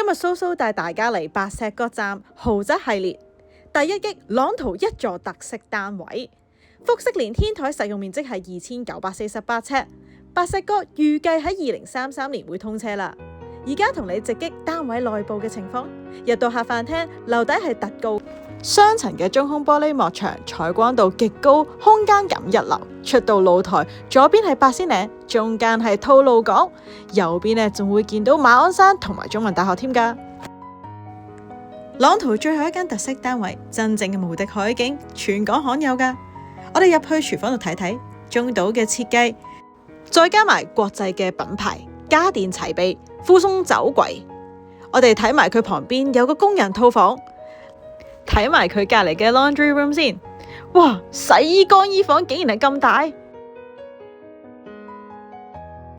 今日蘇蘇帶大家嚟白石角站豪宅系列第一擊朗圖一座特色單位，複式連天台實用面積係2948尺，白石角預計喺2033年會通車啦。而家同你直擊單位內部嘅情況。入到客飯廳，樓底係特高雙層嘅中空玻璃幕牆，採光度極高，空間感一流。出到露台，左邊係八仙嶺，中間係吐露港，右邊呢仲會見到馬鞍山同埋中文大學添㗎。朗圖最後一間特色單位，真正嘅無敵海景，全港罕有㗎。我哋入去廚房度睇睇，中島嘅設計，再加埋國際嘅品牌，家電齊備，附送酒櫃。我哋睇埋佢旁邊有個工人套房，睇埋佢隔籬嘅 laundry room 先。哇！洗衣乾衣房竟然係咁大，